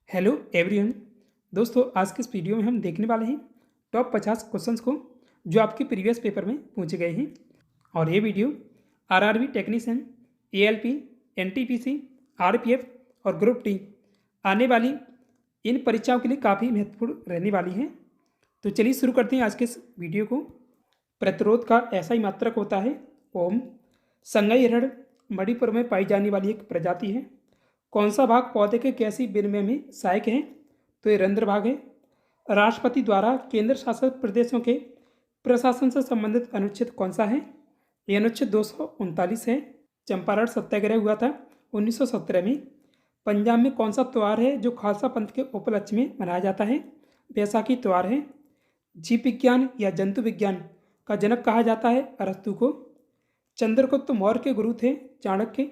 Hello everyone. दोस्तों, आज के इस वीडियो में हम देखने वाले हैं टॉप 50 क्वेश्चंस को जो आपके प्रीवियस पेपर में पूछे गए हैं। और ये video RRB technician, ALP, NTPC, RPF और ग्रुप डी आने वाली इन परीक्षाओं के लिए काफ़ी महत्वपूर्ण रहने वाली है। तो चलिए शुरू करते हैं आज के इस वीडियो को। प्रतिरोध का ऐसा ही मात्रक होता है ओम। संगई हिरण मणिपुर में पाई जाने वाली एक प्रजाति है। कौन सा भाग पौधे के गैसीय विनिमय में सहायक है? तो ये रंध्र भाग है। राष्ट्रपति द्वारा केंद्र शासित प्रदेशों के प्रशासन से संबंधित अनुच्छेद कौन सा है? ये अनुच्छेद 239 है। चंपारण सत्याग्रह हुआ था 1917 में। पंजाब में कौन सा त्यौहार है जो खालसा पंथ के उपलक्ष्य में मनाया जाता है? बैसाखी त्यौहार है। जीव विज्ञान या जंतु विज्ञान का जनक कहा जाता है अरस्तु को। चंद्रगुप्त मौर्य के गुरु थे चाणक्य।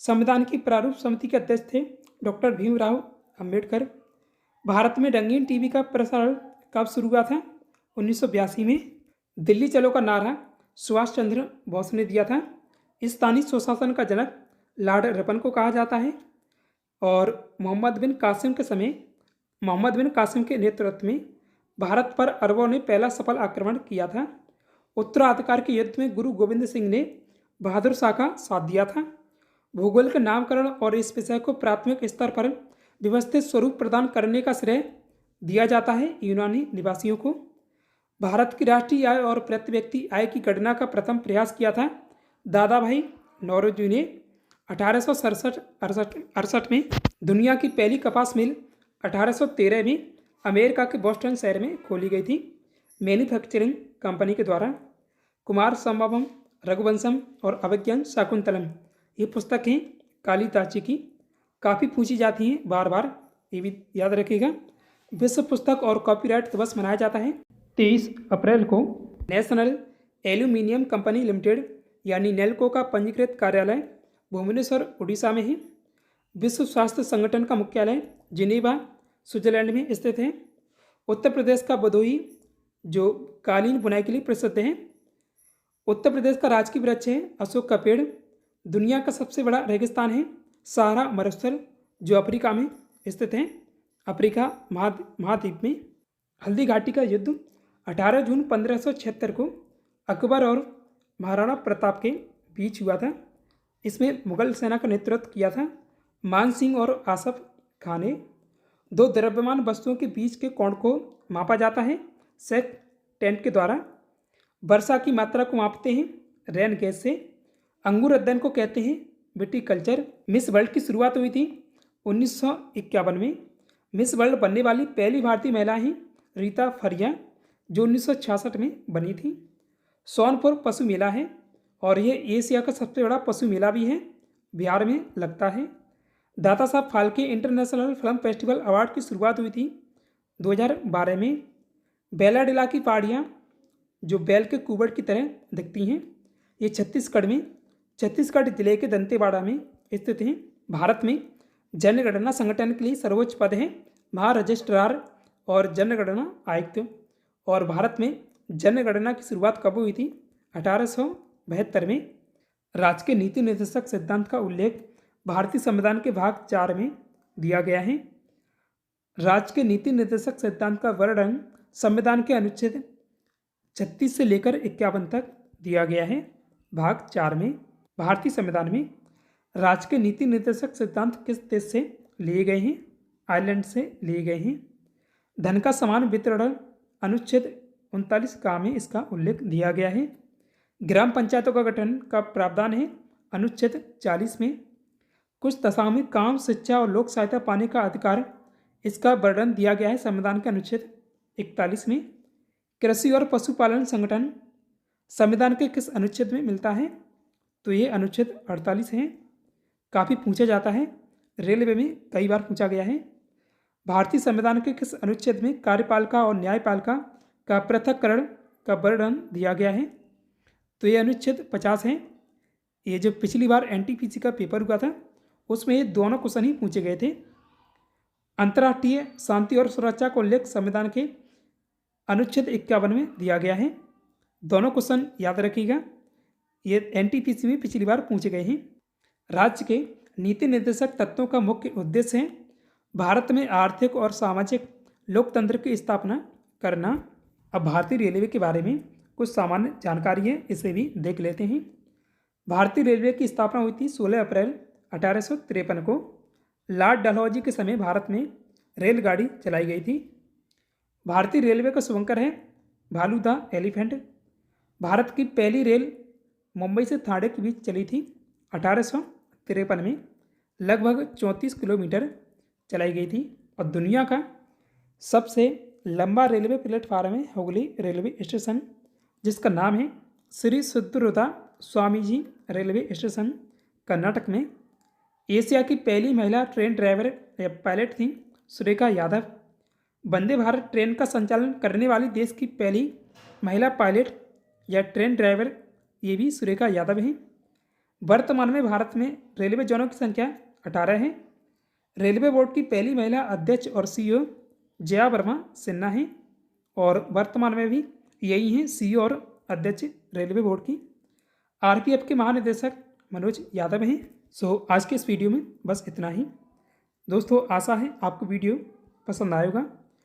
संविधान की प्रारूप समिति के अध्यक्ष थे डॉक्टर भीमराव अंबेडकर। भारत में रंगीन टीवी का प्रसारण कब शुरू हुआ था? 1982 में। दिल्ली चलो का नारा सुभाष चंद्र बोस ने दिया था। स्थानीय स्वशासन का जनक लॉर्ड रिपन को कहा जाता है। और मोहम्मद बिन कासिम के नेतृत्व में भारत पर अरबों ने पहला सफल आक्रमण किया था। उत्तराधिकार के युद्ध में गुरु गोविंद सिंह ने बहादुर शाह का साथ दिया था। भूगोल के नामकरण और इस विषय को प्राथमिक स्तर पर व्यवस्थित स्वरूप प्रदान करने का श्रेय दिया जाता है यूनानी निवासियों को। भारत की राष्ट्रीय आय और प्रति व्यक्ति आय की गणना का प्रथम प्रयास किया था दादा भाई नौरोजी ने 1867 में। दुनिया की पहली कपास मिल 1813 में अमेरिका के बोस्टन शहर में खोली गई थी मैन्युफैक्चरिंग कंपनी के द्वारा। कुमार संभवम, रघुवंशम और अभिज्ञान शाकुंतलम ये पुस्तक हैं कालिदास जी की, काफ़ी पूछी जाती हैं बार बार, ये भी याद रखिएगा। विश्व पुस्तक और कॉपीराइट दिवस मनाया जाता है 23 अप्रैल को। नेशनल एल्यूमिनियम कंपनी लिमिटेड यानी नेल्को का पंजीकृत कार्यालय भुवनेश्वर उड़ीसा में है। विश्व स्वास्थ्य संगठन का मुख्यालय जिनेवा स्विट्जरलैंड में स्थित है। उत्तर प्रदेश का भदोही जो कालीन बुनाई के लिए प्रसिद्ध है। उत्तर प्रदेश का राजकीय वृक्ष है अशोक का पेड़। दुनिया का सबसे बड़ा रेगिस्तान है सहारा मरुस्थल जो अफ्रीका में स्थित है, अफ्रीका महाद्वीप में। हल्दी घाटी का युद्ध 18 जून 1576 को अकबर और महाराणा प्रताप के बीच हुआ था। इसमें मुगल सेना का नेतृत्व किया था मान सिंह और आसफ खान ने। दो द्रव्यमान वस्तुओं के बीच के कोण को मापा जाता है सेक टेंट के द्वारा। वर्षा की मात्रा को मापते हैं रेन गैस से। अंगूर अध्ययन को कहते हैं विटीकल्चर। मिस वर्ल्ड की शुरुआत हुई थी 1951 में। मिस वर्ल्ड बनने वाली पहली भारतीय महिला हैं रीता फरिया जो 1966 में बनी थी। सोनपुर पशु मेला है और यह एशिया का सबसे बड़ा पशु मेला भी है, बिहार में लगता है। Dada Saheb Phalke international film festival award की शुरुआत हुई थी 2012 में। बेलाडिला की पहाड़ियाँ जो बैल के कुबड़ की तरह दिखती हैं, ये छत्तीसगढ़ जिले के दंतेवाड़ा में स्थित हैं। भारत में जनगणना संगठन के लिए सर्वोच्च पद है महारजिस्ट्रार और जनगणना आयुक्त। और भारत में जनगणना की शुरुआत कब हुई थी? 1872 में। राज्य के नीति निर्देशक सिद्धांत का उल्लेख भारतीय संविधान के भाग 4 में दिया गया है। राज्य के नीति निर्देशक सिद्धांत का वर्णन संविधान के अनुच्छेद 36 से लेकर 51 तक दिया गया है भाग 4 में। भारतीय संविधान में राज्य के नीति निर्देशक सिद्धांत किस देश से लिए गए हैं? आयरलैंड से लिए गए हैं। धन का समान वितरण अनुच्छेद 39 का में इसका उल्लेख दिया गया है। ग्राम पंचायतों का गठन का प्रावधान है अनुच्छेद 40 में। कुछ दशाओं में काम, शिक्षा और लोक सहायता पाने का अधिकार, इसका वर्णन दिया गया है संविधान के अनुच्छेद 41 में। कृषि और पशुपालन संगठन संविधान के किस अनुच्छेद में मिलता है? तो ये अनुच्छेद 48 है, काफ़ी पूछा जाता है, रेलवे में कई बार पूछा गया है। भारतीय संविधान के किस अनुच्छेद में कार्यपालिका और न्यायपालिका का पृथक्करण का वर्णन दिया गया है? तो ये अनुच्छेद 50 है। ये जो पिछली बार एनटीपीसी का पेपर हुआ था उसमें ये दोनों क्वेश्चन ही पूछे गए थे। अंतर्राष्ट्रीय शांति और सुरक्षा का उल्लेख संविधान के अनुच्छेद 51 में दिया गया है। दोनों क्वेश्चन याद रखिएगा, ये एनटीपीसी में पिछली बार पूछे गए हैं। राज्य के नीति निर्देशक तत्वों का मुख्य उद्देश्य है भारत में आर्थिक और सामाजिक लोकतंत्र की स्थापना करना। अब भारतीय रेलवे के बारे में कुछ सामान्य जानकारी है, इसे भी देख लेते हैं। भारतीय रेलवे की स्थापना हुई थी 16 अप्रैल 1853 को। लॉर्ड डलहौजी के समय भारत में रेलगाड़ी चलाई गई थी। भारतीय रेलवे का शुभंकर है भालू द एलिफेंट। भारत की पहली रेल मुंबई से ठाणे के बीच चली थी 1853 में। लगभग 34 किलोमीटर चलाई गई थी। और दुनिया का सबसे लंबा रेलवे प्लेटफार्म है हुगली रेलवे स्टेशन, जिसका नाम है श्री सिद्धरूपा स्वामी जी रेलवे स्टेशन, कर्नाटक में। एशिया की पहली महिला ट्रेन ड्राइवर या पायलट थी सुरेखा यादव। वंदे भारत ट्रेन का संचालन करने वाली देश की पहली महिला पायलट या ट्रेन ड्राइवर ये भी सुरेखा यादव हैं। वर्तमान में भारत में रेलवे जोनों की संख्या 18 है। रेलवे बोर्ड की पहली महिला अध्यक्ष और सीईओ जया वर्मा सिन्हा हैं, और वर्तमान में भी यही हैं सीईओ और अध्यक्ष रेलवे बोर्ड की। आरपीएफ के महानिदेशक मनोज यादव हैं। आज के इस वीडियो में बस इतना ही दोस्तों। आशा है आपको वीडियो पसंद आएगा।